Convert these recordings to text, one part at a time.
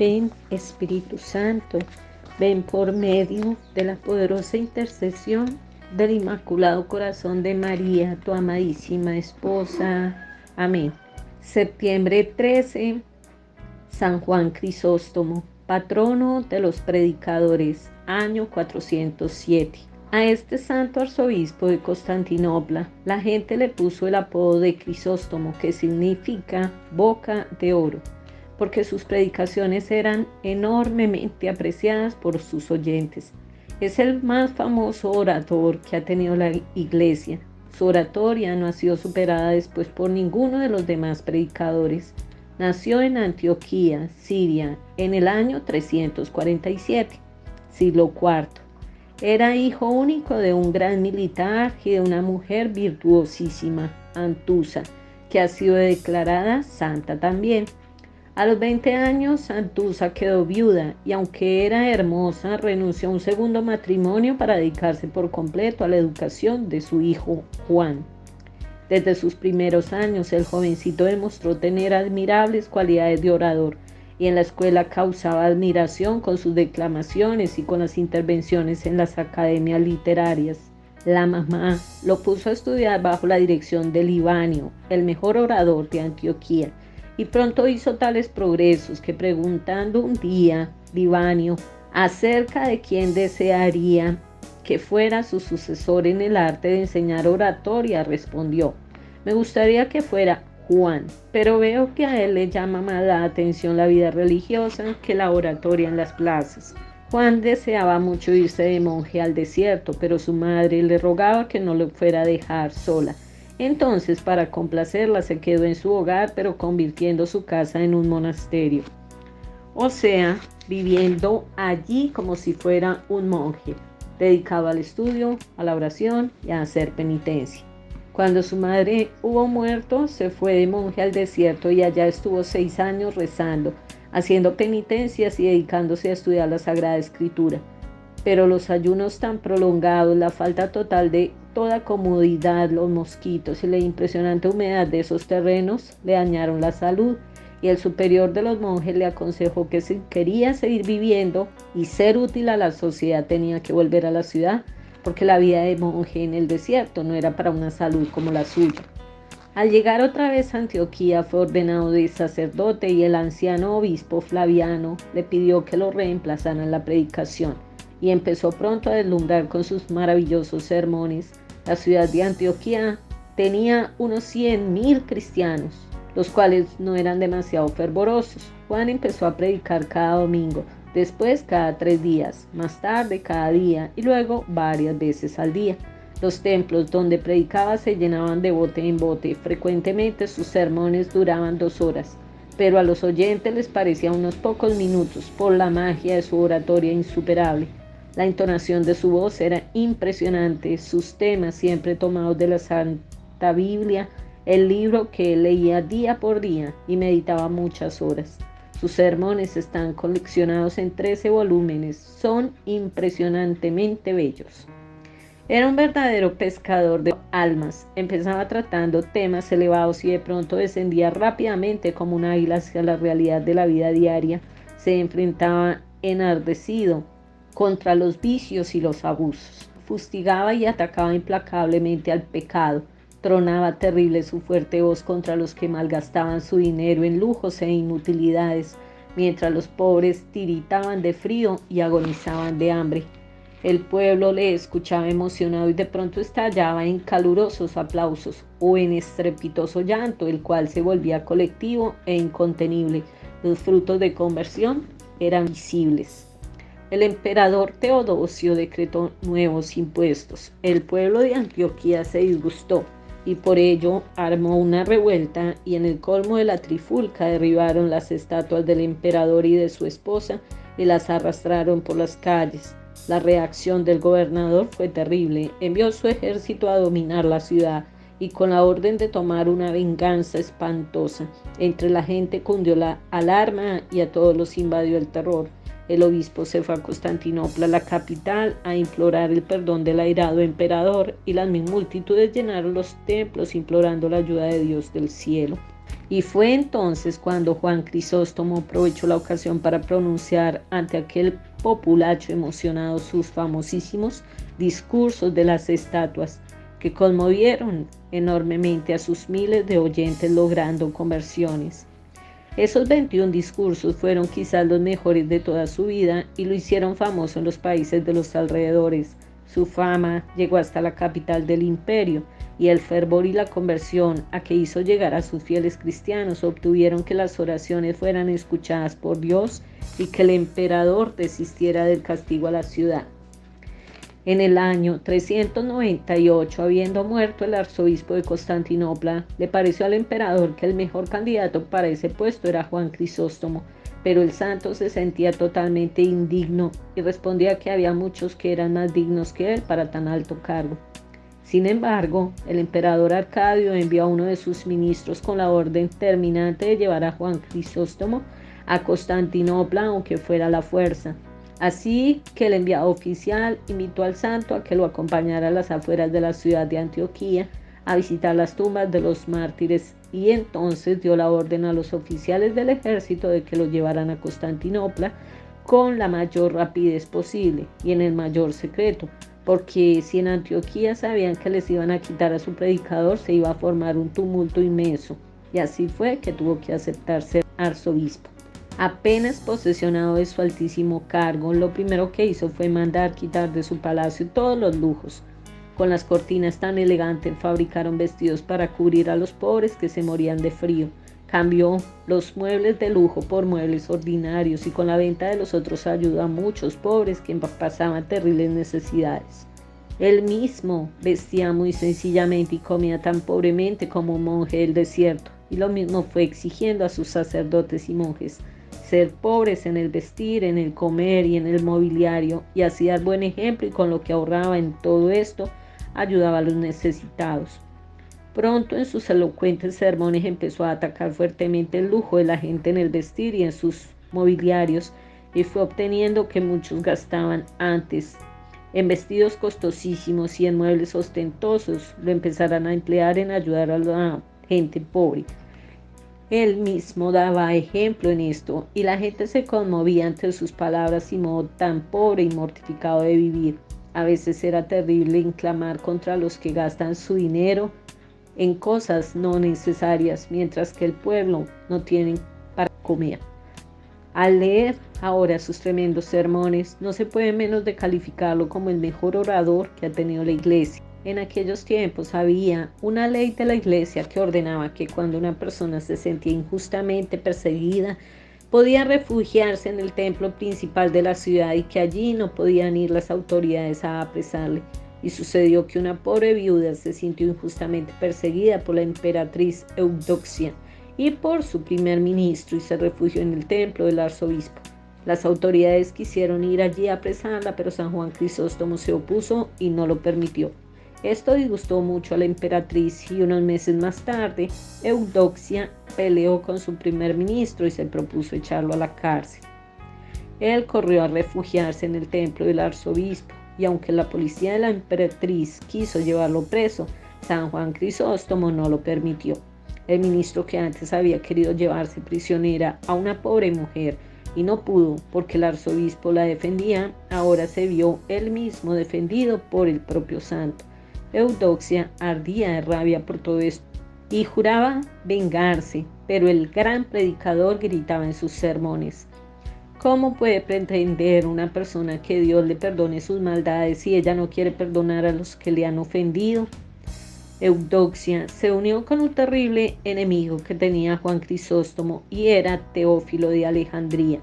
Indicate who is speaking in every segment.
Speaker 1: Ven, Espíritu Santo, ven por medio de la poderosa intercesión del Inmaculado Corazón de María, tu amadísima esposa. Amén. Septiembre 13, San Juan Crisóstomo, patrono de los predicadores, año 407. A este santo arzobispo de Constantinopla, la gente le puso el apodo de Crisóstomo, que significa boca de oro, porque sus predicaciones eran enormemente apreciadas por sus oyentes. Es el más famoso orador que ha tenido la Iglesia. Su oratoria no ha sido superada después por ninguno de los demás predicadores. Nació en Antioquía, Siria, en el año 347, siglo IV. Era hijo único de un gran militar y de una mujer virtuosísima, Antusa, que ha sido declarada santa también. A los 20 años, Antusa quedó viuda y, aunque era hermosa, renunció a un segundo matrimonio para dedicarse por completo a la educación de su hijo Juan. Desde sus primeros años, el jovencito demostró tener admirables cualidades de orador y en la escuela causaba admiración con sus declamaciones y con las intervenciones en las academias literarias. La mamá lo puso a estudiar bajo la dirección de Libanio, el mejor orador de Antioquía, y pronto hizo tales progresos que, preguntando un día Libanio acerca de quién desearía que fuera su sucesor en el arte de enseñar oratoria, respondió: me gustaría que fuera Juan, pero veo que a él le llama más la atención la vida religiosa que la oratoria en las plazas. Juan deseaba mucho irse de monje al desierto, pero su madre le rogaba que no lo fuera a dejar sola. Entonces, para complacerla, se quedó en su hogar, pero convirtiendo su casa en un monasterio. O sea, viviendo allí como si fuera un monje, dedicado al estudio, a la oración y a hacer penitencia. Cuando su madre hubo muerto, se fue de monje al desierto y allá estuvo 6 años rezando, haciendo penitencias y dedicándose a estudiar la Sagrada Escritura. Pero los ayunos tan prolongados, la falta total de toda comodidad, los mosquitos y la impresionante humedad de esos terrenos le dañaron la salud, y el superior de los monjes le aconsejó que si quería seguir viviendo y ser útil a la sociedad tenía que volver a la ciudad, porque la vida de monje en el desierto no era para una salud como la suya. Al llegar otra vez a Antioquía fue ordenado de sacerdote y el anciano obispo Flaviano le pidió que lo reemplazara en la predicación y empezó pronto a deslumbrar con sus maravillosos sermones. La ciudad de Antioquía tenía unos 100,000 cristianos, los cuales no eran demasiado fervorosos. Juan empezó a predicar cada domingo, después cada 3 días, más tarde cada día y luego varias veces al día. Los templos donde predicaba se llenaban de bote en bote. Frecuentemente sus sermones duraban 2 horas, pero a los oyentes les parecían unos pocos minutos por la magia de su oratoria insuperable. La entonación de su voz era impresionante, sus temas siempre tomados de la Santa Biblia, el libro que él leía día por día y meditaba muchas horas. Sus sermones están coleccionados en 13 volúmenes, son impresionantemente bellos. Era un verdadero pescador de almas, empezaba tratando temas elevados y de pronto descendía rápidamente como un águila hacia la realidad de la vida diaria. Se enfrentaba enardecido contra los vicios y los abusos. Fustigaba y atacaba implacablemente al pecado. Tronaba terrible su fuerte voz contra los que malgastaban su dinero en lujos e inutilidades, mientras los pobres tiritaban de frío y agonizaban de hambre. El pueblo le escuchaba emocionado y de pronto estallaba en calurosos aplausos o en estrepitoso llanto, el cual se volvía colectivo e incontenible. Los frutos de conversión eran visibles. El emperador Teodosio decretó nuevos impuestos. El pueblo de Antioquía se disgustó y por ello armó una revuelta y en el colmo de la trifulca derribaron las estatuas del emperador y de su esposa y las arrastraron por las calles. La reacción del gobernador fue terrible. Envió su ejército a dominar la ciudad y con la orden de tomar una venganza espantosa. Entre la gente cundió la alarma y a todos los invadió el terror. El obispo se fue a Constantinopla, la capital, a implorar el perdón del airado emperador y las multitudes llenaron los templos implorando la ayuda de Dios del cielo. Y fue entonces cuando Juan Crisóstomo aprovechó la ocasión para pronunciar ante aquel populacho emocionado sus famosísimos discursos de las estatuas, que conmovieron enormemente a sus miles de oyentes, logrando conversiones. Esos 21 discursos fueron quizás los mejores de toda su vida y lo hicieron famoso en los países de los alrededores. Su fama llegó hasta la capital del imperio, y el fervor y la conversión a que hizo llegar a sus fieles cristianos obtuvieron que las oraciones fueran escuchadas por Dios y que el emperador desistiera del castigo a la ciudad. En el año 398, habiendo muerto el arzobispo de Constantinopla, le pareció al emperador que el mejor candidato para ese puesto era Juan Crisóstomo, pero el santo se sentía totalmente indigno y respondía que había muchos que eran más dignos que él para tan alto cargo. Sin embargo, el emperador Arcadio envió a uno de sus ministros con la orden terminante de llevar a Juan Crisóstomo a Constantinopla, aunque fuera a la fuerza. Así que el enviado oficial invitó al santo a que lo acompañara a las afueras de la ciudad de Antioquía a visitar las tumbas de los mártires, y entonces dio la orden a los oficiales del ejército de que lo llevaran a Constantinopla con la mayor rapidez posible y en el mayor secreto, porque si en Antioquía sabían que les iban a quitar a su predicador, se iba a formar un tumulto inmenso, y así fue que tuvo que aceptar ser arzobispo. Apenas posesionado de su altísimo cargo, lo primero que hizo fue mandar quitar de su palacio todos los lujos. Con las cortinas tan elegantes fabricaron vestidos para cubrir a los pobres que se morían de frío. Cambió los muebles de lujo por muebles ordinarios y con la venta de los otros ayudó a muchos pobres que pasaban terribles necesidades. Él mismo vestía muy sencillamente y comía tan pobremente como un monje del desierto, y lo mismo fue exigiendo a sus sacerdotes y monjes ser pobres en el vestir, en el comer y en el mobiliario, y así dar buen ejemplo, y con lo que ahorraba en todo esto ayudaba a los necesitados. Pronto en sus elocuentes sermones empezó a atacar fuertemente el lujo de la gente en el vestir y en sus mobiliarios, y fue obteniendo que muchos gastaban antes en vestidos costosísimos y en muebles ostentosos, lo empezaran a emplear en ayudar a la gente pobre. Él mismo daba ejemplo en esto, y la gente se conmovía ante sus palabras y modo tan pobre y mortificado de vivir. A veces era terrible inclamar contra los que gastan su dinero en cosas no necesarias, mientras que el pueblo no tiene para comer. Al leer ahora sus tremendos sermones, no se puede menos de calificarlo como el mejor orador que ha tenido la iglesia. En aquellos tiempos había una ley de la iglesia que ordenaba que cuando una persona se sentía injustamente perseguida, podía refugiarse en el templo principal de la ciudad y que allí no podían ir las autoridades a apresarle. Y sucedió que una pobre viuda se sintió injustamente perseguida por la emperatriz Eudoxia y por su primer ministro, y se refugió en el templo del arzobispo. Las autoridades quisieron ir allí a apresarla, pero San Juan Crisóstomo se opuso y no lo permitió. Esto disgustó mucho a la emperatriz, y unos meses más tarde Eudoxia peleó con su primer ministro y se propuso echarlo a la cárcel. Él corrió a refugiarse en el templo del arzobispo, y aunque la policía de la emperatriz quiso llevarlo preso, San Juan Crisóstomo no lo permitió. El ministro, que antes había querido llevarse prisionera a una pobre mujer y no pudo porque el arzobispo la defendía, ahora se vio él mismo defendido por el propio santo. Eudoxia ardía de rabia por todo esto y juraba vengarse, pero el gran predicador gritaba en sus sermones: ¿cómo puede pretender una persona que Dios le perdone sus maldades si ella no quiere perdonar a los que le han ofendido? Eudoxia se unió con un terrible enemigo que tenía Juan Crisóstomo, y era Teófilo de Alejandría.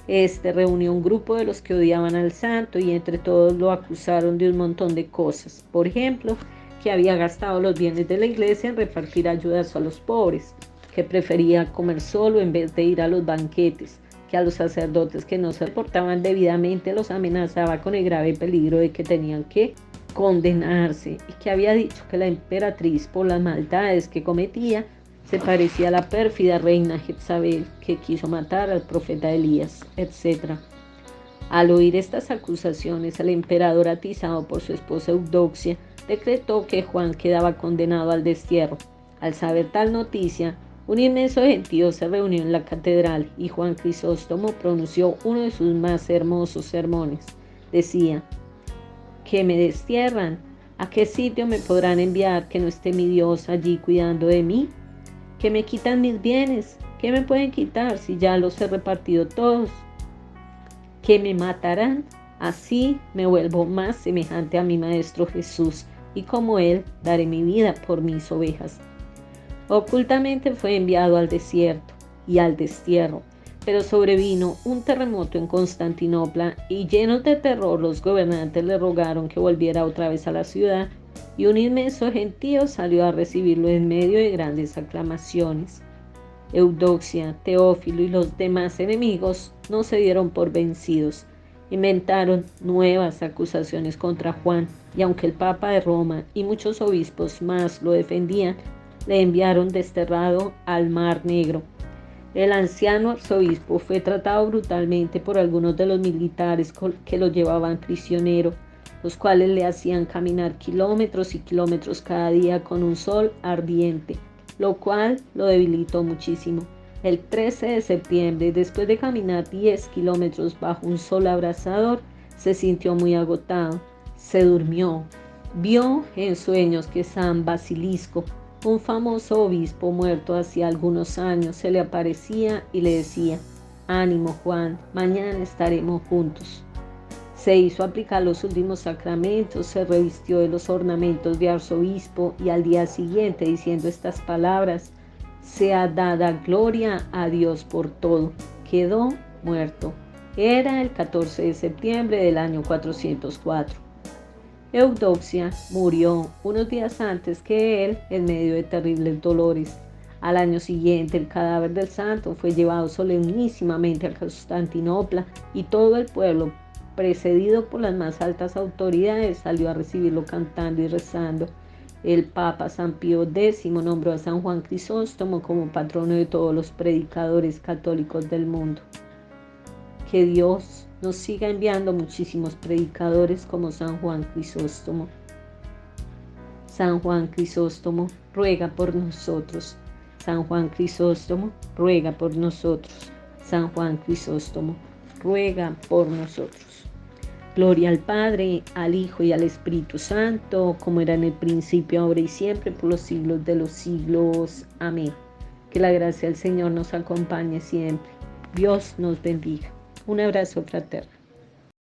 Speaker 1: Este reunió un grupo de los que odiaban al santo, y entre todos lo acusaron de un montón de cosas. Por ejemplo, que había gastado los bienes de la iglesia en repartir ayudas a los pobres, que prefería comer solo en vez de ir a los banquetes, que a los sacerdotes que no se portaban debidamente los amenazaba con el grave peligro de que tenían que condenarse, y que había dicho que la emperatriz, por las maldades que cometía, se parecía a la pérfida reina Jezabel, que quiso matar al profeta Elías, etc. Al oír estas acusaciones, el emperador, atizado por su esposa Eudoxia, decretó que Juan quedaba condenado al destierro. Al saber tal noticia, Un inmenso gentío se reunió en la catedral y Juan Crisóstomo pronunció uno de sus más hermosos sermones. Decía: ¿que me destierran? ¿A qué sitio me podrán enviar que no esté mi Dios allí cuidando de mí? ¿Que me quitan mis bienes? ¿Qué me pueden quitar si ya los he repartido todos? ¿Que me matarán? Así me vuelvo más semejante a mi Maestro Jesús, y como Él daré mi vida por mis ovejas. Ocultamente fue enviado al desierto y al destierro, pero sobrevino un terremoto en Constantinopla y llenos de terror los gobernantes le rogaron que volviera otra vez a la ciudad, y un inmenso gentío salió a recibirlo en medio de grandes aclamaciones. Eudoxia, Teófilo y los demás enemigos no se dieron por vencidos. Inventaron nuevas acusaciones contra Juan, y aunque el Papa de Roma y muchos obispos más lo defendían, le enviaron desterrado al Mar Negro. El anciano arzobispo fue tratado brutalmente por algunos de los militares que lo llevaban prisionero, los cuales le hacían caminar kilómetros y kilómetros cada día con un sol ardiente, lo cual lo debilitó muchísimo. El 13 de septiembre, después de caminar 10 kilómetros bajo un sol abrasador, se sintió muy agotado. Se durmió. Vio en sueños que San Basilisco, un famoso obispo muerto hacía algunos años, se le aparecía y le decía: «Ánimo, Juan, mañana estaremos juntos». Se hizo aplicar los últimos sacramentos, se revistió de los ornamentos de arzobispo y al día siguiente, diciendo estas palabras: «Sea dada gloria a Dios por todo», quedó muerto. Era el 14 de septiembre del año 404. Eudoxia murió unos días antes que él en medio de terribles dolores. Al año siguiente, el cadáver del santo fue llevado solemnísimamente a Constantinopla y todo el pueblo, precedido por las más altas autoridades, salió a recibirlo cantando y rezando. El Papa San Pío X nombró a San Juan Crisóstomo como patrono de todos los predicadores católicos del mundo. Que Dios nos siga enviando muchísimos predicadores como San Juan Crisóstomo. San Juan Crisóstomo, ruega por nosotros. San Juan Crisóstomo, ruega por nosotros. San Juan Crisóstomo, ruega por nosotros. Gloria al Padre, al Hijo y al Espíritu Santo, como era en el principio, ahora y siempre, por los siglos de los siglos. Amén. Que la gracia del Señor nos acompañe siempre. Dios nos bendiga. Un abrazo fraterno.